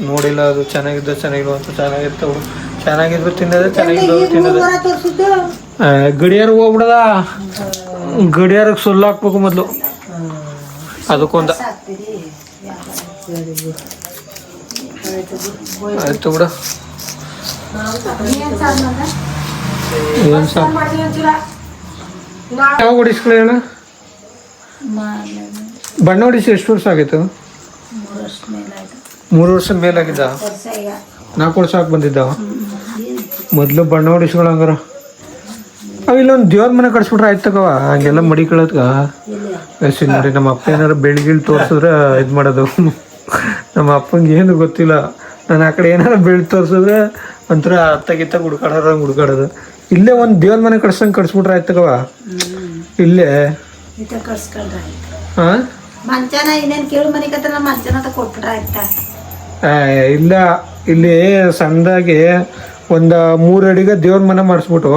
ನೋಡಿಲ್ಲ ಅದು ಚೆನ್ನಾಗಿದ್ದ ಚೆನ್ನಾಗಿಲ್ಲ ಅಂತ. ಚೆನ್ನಾಗಿರ್ತವು ಚೆನ್ನಾಗಿದ್ರು ತಿನ್ನೋದು, ಚೆನ್ನಾಗಿದ್ದು ತಿನ್ನೋದು. ಗಡಿಯಾರ ಹೋಗ್ಬಿಡದ. ಗಡಿಯಾರಕ್ಕೆ ಸುಳ್ಳು ಹಾಕ್ಬೇಕು ಮೊದಲು. ಅದಕ್ಕೊಂದ ಆಯ್ತು ಬಿಡ. ಏನು ಸರ್ ಯಾವಾಗ ಹೊಡಿಸ್ಕೊಳ್ಳೋಣ? ಬಣ್ಣ ಹೊಡಿಸಿ ಎಷ್ಟು ವರ್ಷ ಆಗಿತ್ತು? 3 ವರ್ಷ ಮೇಲಾಗಿದ್ದ. 4 ವರ್ಷ ಹಾಕಿ ಬಂದಿದ್ದ. ಮೊದಲು ಬಣ್ಣ ಹೊಡಿಸ್ಕೊಳಂಗಾರ ಅವು ಇಲ್ಲೊಂದು ದೇವ್ರ ಮನೆ ಕಟ್ಸ್ಬಿಟ್ರೆ ಆಯ್ತು ತಗವ. ಹಂಗೆಲ್ಲ ಮಡಿ ಕಳತ್ಗ ನೋಡಿ. ನಮ್ಮ ಅಪ್ಪ ಏನಾರು ಬೆಳ್ಗಿಲ್ ತೋರ್ಸಿದ್ರೆ ಇದು ಮಾಡೋದು. ನಮ್ಮ ಅಪ್ಪಂಗೆ ಏನು ಗೊತ್ತಿಲ್ಲ. ನಾನು ಆ ಕಡೆ ಏನಾರು ಬೆಳ್ದು ತೋರಿಸಿದ್ರೆ ಒಂಥರ ಅತ್ತಾಗಿತ್ತಾಗ ಹುಡ್ಕಾಡೋದು ಇಲ್ಲೇ ಒಂದು ದೇವ್ರ ಮನೆ ಕಟ್ಸ್ಬಿಟ್ರೆ ಆಯ್ತಗವ ಇಲ್ಲೇ ಕರ್ಸ್ಕೊಂಡ್ರೆ ಹಾಂ ಮಂಚನ ಇನ್ನೇನು ಕೇಳು ಮನೆ ಕತ್ರ ಮಂಚನ ಕೊಟ್ಬಿಟ್ರೆ ಆಯ್ತಾ ಇಲ್ಲ ಇಲ್ಲಿ ಸಣ್ಣದಾಗಿ ಒಂದು 3 ಅಡಿಗೆ ದೇವ್ರ ಮನೆ ಮಾಡಿಸ್ಬಿಟ್ಟು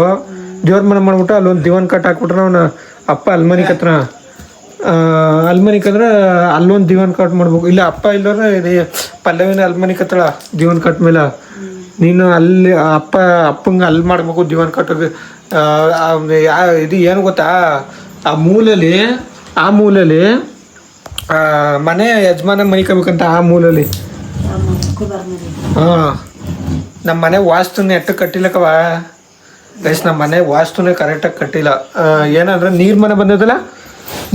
ಅಲ್ಲೊಂದು ದಿವಾನ್ ಕಟ್ ಹಾಕ್ಬಿಟ್ರೆ ಅವನ ಅಪ್ಪ ಅಲ್ಮನಿಕತ್ರ ಅಲ್ಲೊಂದು ದಿವಾನ್ ಕಟ್ ಮಾಡ್ಬೇಕು ಇಲ್ಲ ಅಪ್ಪ ಇಲ್ಲವ್ರೆ ಪಲ್ಲವಿನ ಅಲ್ಮನಿಕತ್ತಳ ದಿವಾನ್ ಕಟ್ ಮೇಲೆ ನೀನು ಅಲ್ಲಿ ಅಪ್ಪಂಗೆ ಅಲ್ಲಿ ಮಾಡ್ಬೇಕು ದಿವಾನ್ ಕಟ್ಟೋದು ಇದು ಏನು ಗೊತ್ತಾ ಆ ಮೂಲೆಯಲ್ಲಿ ಮನೆ ಯಜಮಾನ ಮನಿಕೋಬೇಕಂತ ಆ ಮೂಲೆಯಲ್ಲಿ ಹಾಂ ನಮ್ಮ ಮನೆ ವಾಸ್ತುನೇ ಎಟ್ಟು ಕಟ್ಟಿಲ್ಲಕವ ಗೈಸ್ ನಮ್ಮ ಮನೆ ವಾಸ್ತುನೇ ಕರೆಕ್ಟಾಗಿ ಕಟ್ಟಿಲ್ಲ ಏನಂದ್ರೆ ನೀರು ಮನೆ ಬಂದದಲ್ಲ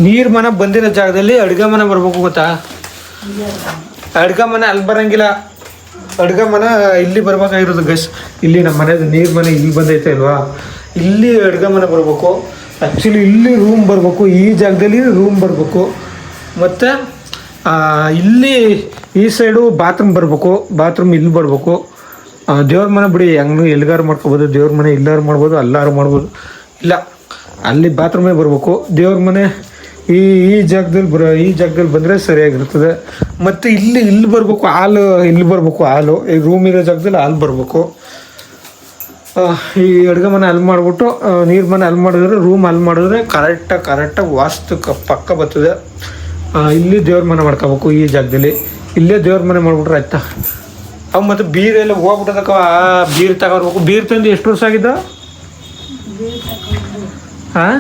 ನೀರು ಮನೆ ಬಂದಿರೋ ಜಾಗದಲ್ಲಿ ಅಡುಗೆ ಮನೆ ಬರ್ಬೇಕು ಗೊತ್ತಾ ಅಡುಗೆ ಮನೆ ಅಲ್ಲಿ ಬರೋಂಗಿಲ್ಲ ಅಡುಗೆ ಮನೆ ಇಲ್ಲಿ ಬರ್ಬೇಕಾಗಿರೋದು ಗೈಸ್ ಇಲ್ಲಿ ನಮ್ಮ ಮನೆದು ನೀರು ಮನೆ ಇಲ್ಲಿ ಬಂದೈತೆ ಅಲ್ವಾ ಇಲ್ಲಿ ಅಡುಗೆ ಮನೆ ಬರಬೇಕು ಆ್ಯಕ್ಚುಲಿ ಇಲ್ಲಿ ರೂಮ್ ಬರಬೇಕು ಈ ಜಾಗದಲ್ಲಿ ರೂಮ್ ಬರಬೇಕು ಮತ್ತು ಇಲ್ಲಿ ಈ ಸೈಡು ಬಾತ್ರೂಮ್ ಬರಬೇಕು ಬಾತ್ರೂಮ್ ಇಲ್ಲಿ ಬರಬೇಕು ದೇವ್ರ ಮನೆ ಬಿಡಿ ಹೆಂಗೆ ಎಲ್ಲಿಗಾರು ಮಾಡ್ಕೋಬೋದು ದೇವ್ರ ಮನೆ ಇಲ್ಲಾರು ಮಾಡ್ಬೋದು ಅಲ್ಲಾರು ಮಾಡ್ಬೋದು ಇಲ್ಲ ಅಲ್ಲಿ ಬಾತ್ರೂಮೇ ಬರಬೇಕು ದೇವ್ರ ಮನೆ ಈ ಜಾಗದಲ್ಲಿ ಬಂದರೆ ಸರಿಯಾಗಿರ್ತದೆ ಮತ್ತು ಇಲ್ಲಿ ಬರಬೇಕು ಹಾಲು ಈ ರೂಮ್ ಇರೋ ಜಾಗದಲ್ಲಿ ಹಾಲು ಬರಬೇಕು ಈ ಅಡುಗೆ ಮನೆ ಅಲ್ಲಿ ಮಾಡಿಬಿಟ್ಟು ನೀರು ಮನೆ ಅಲ್ಲಿ ಮಾಡಿದ್ರೆ ರೂಮ್ ಅಲ್ಲಿ ಮಾಡಿದ್ರೆ ಕರೆಕ್ಟಾಗಿ ವಾಸ್ತು ಪಕ್ಕ ಬರ್ತದೆ ಇಲ್ಲಿ ದೇವ್ರ ಮನೆ ಮಾಡ್ಕೋಬೇಕು ಈ ಜಾಗದಲ್ಲಿ ಇಲ್ಲೇ ದೇವ್ರ ಮನೆ ಮಾಡ್ಬಿಟ್ರೆ ಆಯ್ತಾ ಅವು ಮತ್ತು ಬೀರೆಲ್ಲ ಹೋಗ್ಬಿಟ್ಟದಕ್ಕ ಬೀರ್ ತಗೋರ್ಬೇಕು ಬೀರ್ ತಂದು ಎಷ್ಟು ವರ್ಷ ಆಗಿದ್ದ ಹಾಂ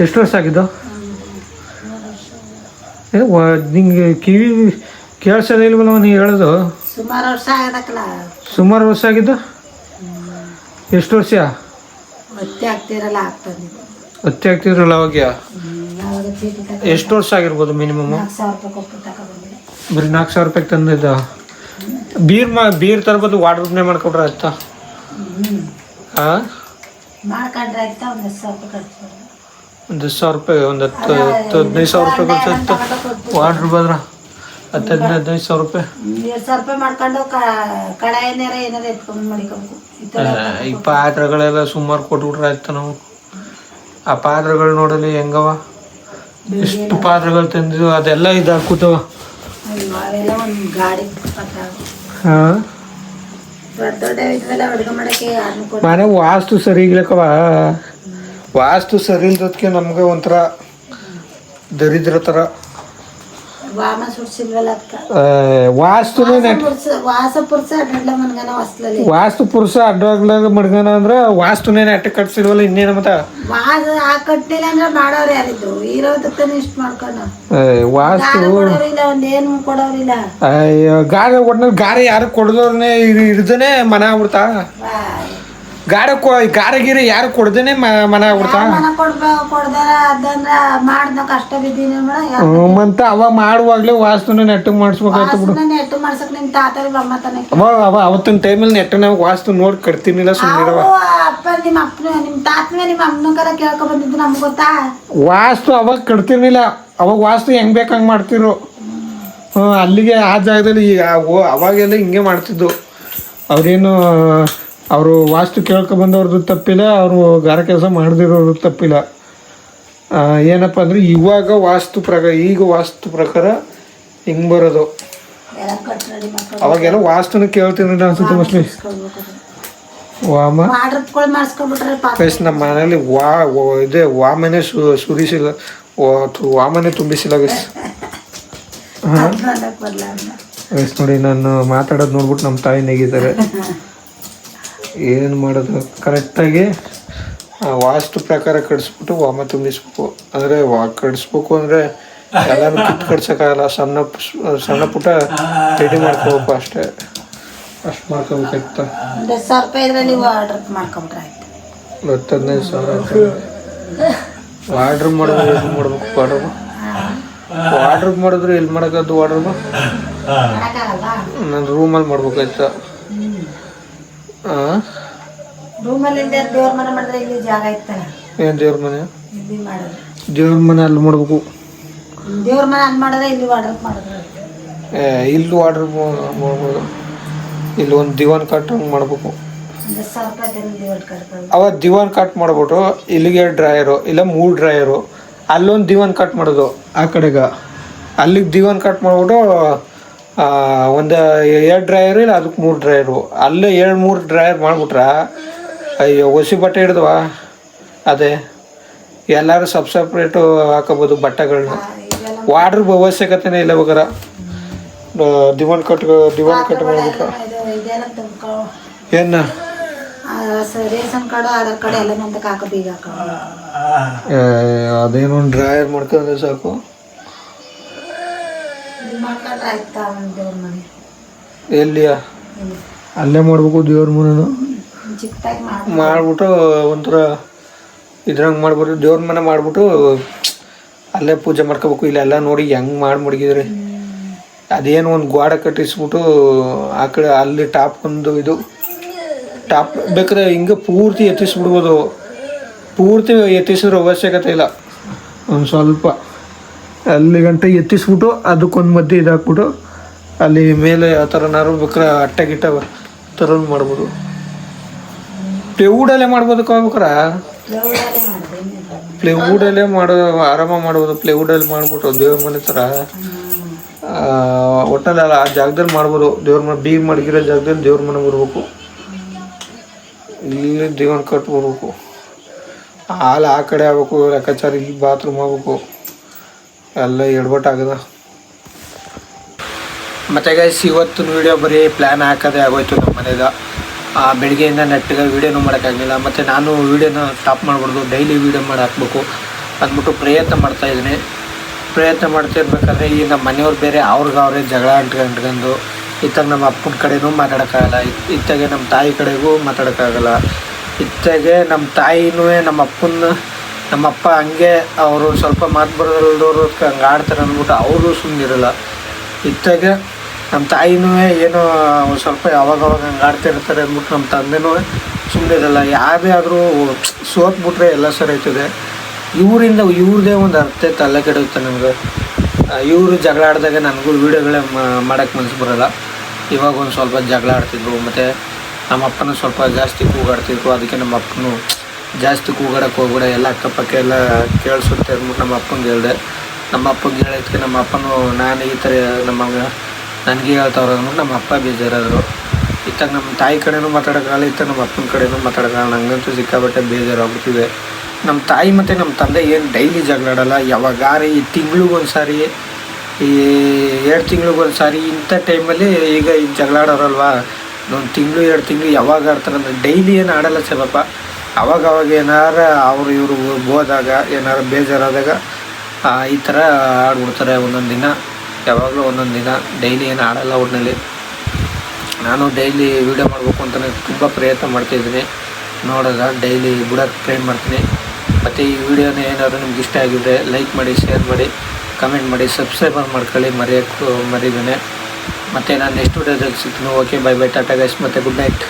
ಎಷ್ಟು ವರ್ಷ ಆಗಿದ್ದು ನಿಂಗೆ ಕಿವಿ ಕೇಳಿಸೋದೇ ಇಲ್ವಲ್ಲ ನೀವು ಹೇಳೋದು ಸುಮಾರು ವರ್ಷ ಆಗಿದ್ದು ಎಷ್ಟು ವರ್ಷ ಹತ್ತೆ ಆಗ್ತಿರಲ್ಲ ಅವಾಗ ಎಷ್ಟು ವರ್ಷ ಆಗಿರ್ಬೋದು ಮಿನಿಮಮ್ ಬರೀ 4,000 ರೂಪಾಯಿಗೆ ತಂದಿದ್ದ ಬೀರ್ ತರ್ಬೋದು ವಾಟರ್ನೇ ಮಾಡ್ಕೊಟ್ರೆ ಆಯ್ತಾ ಹಾಂ ಒಂದು 10,000 ರೂಪಾಯಿ ಒಂದು 10-15,000 ರೂಪಾಯಿ ಖರ್ಚು ವಾಟ್ರ್ ಬಂದ್ರ 10-15,000 ರೂಪಾಯಿ ಈ ಪಾತ್ರೆಗಳೆಲ್ಲ ಸುಮಾರು ಕೊಟ್ಬಿಟ್ರೆ ಆಯ್ತು ನಾವು ಆ ಪಾತ್ರೆಗಳು ನೋಡಲಿ ಹೆಂಗವ ಎಷ್ಟು ಪಾತ್ರೆಗಳು ತಂದಿದ್ವು ಅದೆಲ್ಲ ಇದು ಹಾಕುತ್ತವ ಹಾಂ ಮನೆ ವಾಸ್ತು ಸರಿ ಇಗ್ಲಕ್ಕವ ವಾಸ್ತು ಸರಿ ಇಲ್ದಕ್ಕೆ ನಮ್ಗೆ ಒಂಥರ ದರಿದ್ರ ಥರ ವಾಸ್ತು ಪುರುಷ ಅಡ್ಡಾಗ್ಲಾಗ ಮಡ್ಗನ ಅಂದ್ರೆ ವಾಸ್ತುನೇ ನೆಟ್ಟ ಕಟ್ಸಿಲ್ವಲ್ಲ ಇನ್ನೇನ ಮತ್ತ ವಾಸ್ತು ಗಾಡಿ ಒಟ್ನಲ್ಲಿ ಗಾಡಿ ಯಾರು ಕೊಡದವ್ರನ್ನೇ ಹಿಡ್ದನೆ ಮನ ಆಗ್ಬಿಡ್ತಾ ಗಾರೆ ಯಾರು ಕೊಡ್ದೇನೆ ಮನ ಆಗ್ಬಿಡ್ತಾ ಮಂತ ಅವ ಮಾಡುವಾಗ್ಲೇ ವಾಸ್ತುನ ನೆಟ್ಟಗ್ ಮಾಡಿಸ್ಬೇಕಾಯ್ತು ಬಿಡು ಅವತ್ತಿನ ಟೈಮಲ್ಲಿ ನೆಟ್ಟ ನಾವು ವಾಸ್ತು ನೋಡಿ ಕಟ್ತೀನಿಲ್ಲ ಸುಮ್ಮನಿರವ ವಾಸ್ತು ಅವಾಗ ಕಟ್ತಿರ್ಲಿಲ್ಲ ಅವಾಗ ವಾಸ್ತು ಹೆಂಗ್ ಬೇಕಂಗ್ ಮಾಡ್ತಿರು ಅಲ್ಲಿಗೆ ಆ ಜಾಗದಲ್ಲಿ ಅವಾಗೆಲ್ಲ ಹಿಂಗೆ ಮಾಡ್ತಿದ್ದು ಅವ್ರೇನು ಅವರು ವಾಸ್ತು ಕೇಳ್ಕೊಬಂದವ್ರದ್ದು ತಪ್ಪಿಲ್ಲ ಅವರು ಗಾರ ಕೆಲಸ ಮಾಡದಿರೋರು ತಪ್ಪಿಲ್ಲ ಏನಪ್ಪ ಅಂದರೆ ಇವಾಗ ವಾಸ್ತು ಪ್ರಕಾರ ಹಿಂಗೆ ಬರೋದು ಅವಾಗೆಲ್ಲ ವಾಸ್ತುನ ಕೇಳ್ತೀನಿ ಅನ್ಸುತ್ತೆ ಮೋಸ್ಟ್ಲಿ ವಾಮ ಪ್ಲಸ್ ನಮ್ಮ ಮನೇಲಿ ಇದೆ ವಾಮನೆ ಸುರಿಸಿಲ್ಲ ವಾಮನೆ ತುಂಬಿಸಿಲ್ಲ ಗೈಸ್ ನೋಡಿ ನಾನು ಮಾತಾಡೋದು ನೋಡ್ಬಿಟ್ಟು ನಮ್ಮ ತಾಯಿ ನೆಗಿತಾರೆ ಏನು ಮಾಡೋದು ಕರೆಕ್ಟಾಗಿ ವಾಸ್ತು ಪ್ರಕಾರ ಕಟ್ಸ್ಬಿಟ್ಟು ವಾಮ ತುಂಬಿಸ್ಬೇಕು ಅಂದರೆ ಕಟ್ಸ್ಬೇಕು ಅಂದರೆ ಎಲ್ಲನೂ ಕಿತ್ತು ಕಟ್ಸೋಕ್ಕಾಗಲ್ಲ ಸಣ್ಣ ಪುಟ್ಟ ರೆಡಿ ಮಾಡ್ಕೋಬೇಕು ಅಷ್ಟೇ ಅಷ್ಟು ಮಾಡ್ಕೋಬೇಕಾಯ್ತ 10-15,000 ಆರ್ಡ್ರ್ ಮಾಡಿದ್ರೆ ಎಲ್ಲಿ ಮಾಡ್ಬೇಕು ಆರ್ಡ್ರ್ ಮಾಡಿದ್ರೆ ಎಲ್ಲಿ ಮಾಡೋಕ್ಕದ್ದು ಆರ್ಡ್ರ್ ನಾನು ರೂಮಲ್ಲಿ ಮಾಡ್ಬೇಕಾಯ್ತಾ ಏನ್ ದೇವ್ರ ಮನೆ ಅಲ್ಲಿ ಮಾಡ್ಬೇಕು ಇಲ್ಲೂ ಆರ್ಡ್ರ್ ಮಾಡ್ಬೋದು. ಇಲ್ಲಿ ಒಂದು ದಿವಾನ್ ಕಟ್ ಹಂಗೆ ಮಾಡ್ಬೇಕು. ಅವ ದಿವಾನ್ ಕಟ್ ಮಾಡ್ಬಿಟ್ಟು ಇಲ್ಲಿಗೆ ಡ್ರಾಯರು ಇಲ್ಲ 3 ಡ್ರಾಯರು, ಅಲ್ಲೊಂದು ದಿವಾನ್ ಕಟ್ ಮಾಡೋದು ಆ ಕಡೆಗೆ, ಅಲ್ಲಿಗೆ ದಿವಾನ್ ಕಟ್ ಮಾಡ್ಬಿಟ್ಟು ಒಂದು 2 ಡ್ರಾಯರು ಇಲ್ಲ ಅದಕ್ಕೆ 3 ಡ್ರಾಯರು, ಅಲ್ಲೇ 2-3 ಡ್ರಾಯರ್ ಮಾಡ್ಬಿಟ್ರೆ ಅಯ್ಯೋ ಹೊಸಿ ಬಟ್ಟೆ ಹಿಡ್ದವ. ಅದೇ ಎಲ್ಲರೂ ಸಪ್ರೇಟು ಹಾಕೋಬೋದು ಬಟ್ಟೆಗಳನ್ನ. ವಾಡ್ರ್ ಅವಶ್ಯಕತೆನೇ ಇಲ್ಲ ಬೇಕಾರೆ ದಿವಾನ್ ಕಟ್ ಮಾಡ್ಬಿಟ್ರೆ. ಏನು ರೇಷನ್ ಕಾರ್ಡು ಆಧಾರ್ ಕಾರ್ಡು ಎಲ್ಲ ನಂತಕ್ಕೆ ಹಾಕೋ ಬೀಗ ಹಾಕೋ. ಅದೇನೋ ಡ್ರಾಯರ್ ಮಾಡ್ಕೊಂಡ್ರೆ ಸಾಕು. ಎಲ್ಲಿಯ ಅಲ್ಲೇ ಮಾಡ್ಬೇಕು ದೇವ್ರ ಮನೇನು ಮಾಡ್ಬಿಟ್ಟು ಒಂಥರ ಇದ್ರಂಗೆ ಮಾಡ್ಬಿಟ್ಟು ದೇವ್ರ ಮನೆ ಮಾಡ್ಬಿಟ್ಟು ಅಲ್ಲೇ ಪೂಜೆ ಮಾಡ್ಕೋಬೇಕು. ಇಲ್ಲೆಲ್ಲ ನೋಡಿ ಹೆಂಗೆ ಮಾಡಿ ಮಡಗಿದ್ರಿ. ಅದೇನು ಒಂದು ಗೋಡೆ ಕಟ್ಟಿಸ್ಬಿಟ್ಟು ಆ ಕಡೆ ಅಲ್ಲಿ ಟಾಪ್ ಒಂದು ಇದು ಟಾಪ್ ಬೇಕಾದ್ರೆ ಹಿಂಗೆ ಪೂರ್ತಿ ಎತ್ತಿಸ್ಬಿಡ್ಬೋದು. ಪೂರ್ತಿ ಎತ್ತಿಸಿದ್ರೆ ಅವಶ್ಯಕತೆ ಇಲ್ಲ, ಒಂದು ಸ್ವಲ್ಪ ಅಲ್ಲಿ ಗಂಟೆ ಎತ್ತಿಸ್ಬಿಟ್ಟು ಅದಕ್ಕೊಂದು ಮಧ್ಯೆ ಇದಾಕ್ಬಿಟ್ಟು ಅಲ್ಲಿ ಮೇಲೆ ಆ ಥರನಾರು ಬೇಕಾರೆ ಅಟ್ಟೆ ಗಿಟ್ಟ ಥರ ಮಾಡ್ಬೋದು. ಪ್ಲೇವುಡಲ್ಲೇ ಮಾಡ್ಬೋದು ಬೇಕಾರೆ ಪ್ಲೇವುಡಲ್ಲೇ ಆರಾಮಾಗಿ ಮಾಡ್ಬೋದು. ಪ್ಲೇವುಡಲ್ಲಿ ಮಾಡ್ಬಿಟ್ಟು ದೇವ್ರ ಮನೆ ಥರ ಒಟ್ಟಲ್ಲ ಆ ಜಾಗದಲ್ಲಿ ಮಾಡ್ಬೋದು. ದೇವ್ರ ಮನೆ ಬೀಗ ಮಡಗಿರೋ ಜಾಗದಲ್ಲಿ ದೇವ್ರ ಮನೆ ಬರ್ಬೇಕು. ಇಲ್ಲಿ ದೇವನ ಕಟ್ ಬರ್ಬೇಕು. ಹಾಲು ಆ ಕಡೆ ಆಗ್ಬೇಕು, ಲೆಕ್ಕಾಚಾರ ಇಲ್ಲಿ ಬಾತ್ರೂಮ್ ಆಗ್ಬೇಕು, ಎಲ್ಲ ಎಡ್ಬಟ್ಟಾಗದ. ಮತ್ತು ಗೈಸ್ ಇವತ್ತಿನ ವೀಡಿಯೋ ಬರೀ ಪ್ಲ್ಯಾನ್ ಹಾಕೋದೇ ಆಗೋಯ್ತು ನಮ್ಮ ಮನೆಗೆ. ಬೆಳಗ್ಗೆಯಿಂದ ನೆಟ್ಟಿಗೆ ವೀಡಿಯೋನೂ ಮಾಡೋಕ್ಕಾಗಲಿಲ್ಲ. ಮತ್ತು ನಾನು ವೀಡಿಯೋನ ಸ್ಟಾಪ್ ಮಾಡ್ಬಾರ್ದು, ಡೈಲಿ ವೀಡಿಯೋ ಮಾಡಿ ಹಾಕ್ಬೇಕು ಅಂದ್ಬಿಟ್ಟು ಪ್ರಯತ್ನ ಮಾಡ್ತಾಯಿದ್ದೀನಿ. ಪ್ರಯತ್ನ ಮಾಡ್ತಿರ್ಬೇಕಾದ್ರೆ ಈ ನಮ್ಮ ಮನೆಯವ್ರು ಬೇರೆ ಅವ್ರಿಗೆ ಜಗಳ ಅಂಟ್ಕೊಂಡು ಇತ್ತಾಗ ನಮ್ಮ ಅಪ್ಪನ ಕಡೆನೂ ಮಾತಾಡೋಕ್ಕಾಗಲ್ಲ, ಇತ್ತಾಗೆ ನಮ್ಮ ತಾಯಿ ಕಡೆಗೂ ಮಾತಾಡೋಕ್ಕಾಗಲ್ಲ. ಇತ್ತಾಗೆ ನಮ್ಮ ತಾಯಿನೂ ನಮ್ಮ ಅಪ್ಪ ಹಂಗೆ ಅವರು ಸ್ವಲ್ಪ ಮಾತು ಬರೋದಲ್ದವ್ರು ಹಂಗೆ ಆಡ್ತಾರೆ ಅಂದ್ಬಿಟ್ಟು ಅವರು ಸುಮ್ಮನಿರಲ್ಲ. ಇತ್ತಾಗೆ ನಮ್ಮ ತಾಯಿನೂ ಏನೋ ಸ್ವಲ್ಪ ಅವಾಗ ಹಂಗೆ ಆಡ್ತಿರ್ತಾರೆ ಅಂದ್ಬಿಟ್ಟು ನಮ್ಮ ತಂದೆನೂ ಸುಮ್ಮನಿರಲ್ಲ. ಯಾರೇ ಆದರೂ ಸೋತ್ಬಿಟ್ರೆ ಎಲ್ಲ ಸರಿ ಆಯ್ತದೆ. ಇವ್ರದ್ದೇ ಒಂದು ಅರ್ಥ ತಲೆ ಕೆಡುತ್ತೆ ನನಗೆ. ಇವರು ಜಗಳ ಆಡಿದಾಗ ನನಗೂ ವೀಡಿಯೋಗಳೇ ಮಾಡೋಕ್ಕೆ ಮನಸ್ಸು ಬರೋಲ್ಲ. ಇವಾಗ ಒಂದು ಸ್ವಲ್ಪ ಜಗಳ ಆಡ್ತಿದ್ರು. ಮತ್ತು ನಮ್ಮ ಅಪ್ಪನೂ ಸ್ವಲ್ಪ ಜಾಸ್ತಿ ಕೂಗಾಡ್ತಿದ್ರು. ಅದಕ್ಕೆ ನಮ್ಮ ಅಪ್ಪನೂ ಜಾಸ್ತಿ ಕೂಗಾಡಕ್ಕೆ ಹೋಗ್ಬೇಡ, ಎಲ್ಲ ಅಕ್ಕಪಕ್ಕ ಎಲ್ಲ ಕೇಳಿಸುತ್ತೆ ಅಂದ್ಬಿಟ್ಟು ನಮ್ಮ ಅಪ್ಪಂಗೆ ಹೇಳಿದೆ. ನಮ್ಮ ಅಪ್ಪಂಗೆ ಹೇಳಿದ್ದಕ್ಕೆ ನಮ್ಮ ಅಪ್ಪನೂ ನಾನು ಈ ಥರ ನನಗೆ ಹೇಳ್ತಾವ್ರು ಅಂದ್ಬಿಟ್ಟು ನಮ್ಮ ಅಪ್ಪ ಬೇಜಾರಾದರು. ಇತ್ತಾಗ ನಮ್ಮ ತಾಯಿ ಕಡೆನೂ ಮಾತಾಡೋಕ್ಕಾಗಲ್ಲ, ಇತ್ತಾಗ ನಮ್ಮ ಅಪ್ಪನ ಕಡೆನೂ ಮಾತಾಡೋಕ್ಕಾಗಲ್ಲ. ನನಗಂತೂ ಸಿಕ್ಕಾಬಟ್ಟೆ ಬೇಜಾರಾಗ್ಬಿಟ್ಟಿದೆ. ನಮ್ಮ ತಾಯಿ ಮತ್ತು ನಮ್ಮ ತಂದೆ ಏನು ಡೈಲಿ ಜಗಳ ಆಡೋಲ್ಲ. ಯಾವಾಗಾರಿ ಈ ತಿಂಗ್ಳಿಗೊಂದು ಸಾರಿ, ಈ 2 ತಿಂಗ್ಳಿಗೊಂದು ಸಾರಿ ಇಂಥ ಟೈಮಲ್ಲಿ ಈಗ ಜಗಳ ಆಡೋರಲ್ವಾ, 1 ತಿಂಗಳು 2 ತಿಂಗಳು ಯಾವಾಗ ಆಡ್ತಾರೆ ಅಂದರೆ ಡೈಲಿ ಏನು ಆಡೋಲ್ಲ ಸಬಪ್ಪ. ಅವಾಗ ಏನಾರ ಅವರು ಇವರು ಹೋದಾಗ ಏನಾರು ಬೇಜಾರಾದಾಗ ಈ ಥರ ಆಡ್ಬಿಡ್ತಾರೆ ಒಂದೊಂದು ದಿನ. ಯಾವಾಗಲೂ ಒಂದೊಂದು ದಿನ, ಡೈಲಿ ಏನು ಆಡೋಲ್ಲ. ಒಟ್ಟಿನಲ್ಲಿ ನಾನು ಡೈಲಿ ವೀಡಿಯೋ ಮಾಡಬೇಕು ಅಂತಲೇ ತುಂಬ ಪ್ರಯತ್ನ ಮಾಡ್ತಾಯಿದ್ದೀನಿ. ನೋಡೋದ ಡೈಲಿ ಬಿಡೋಕ್ಕೆ ಟ್ರೈ ಮಾಡ್ತೀನಿ. ಮತ್ತು ಈ ವಿಡಿಯೋನ ಏನಾದರೂ ನಿಮ್ಗೆ ಇಷ್ಟ ಆಗಿದ್ರೆ ಲೈಕ್ ಮಾಡಿ, ಶೇರ್ ಮಾಡಿ, ಕಮೆಂಟ್ ಮಾಡಿ, ಸಬ್ಸ್ಕ್ರೈಬರ್ ಮಾಡ್ಕೊಳ್ಳಿ ಮರಿದೇನೆ. ಮತ್ತು ನಾನು ನೆಕ್ಸ್ಟ್ ವಿಡಿಯೋದಲ್ಲಿ ಸಿಗ್ತೀನಿ. Okay, bye bye, Tata guys, ಮತ್ತು ಗುಡ್ ನೈಟ್.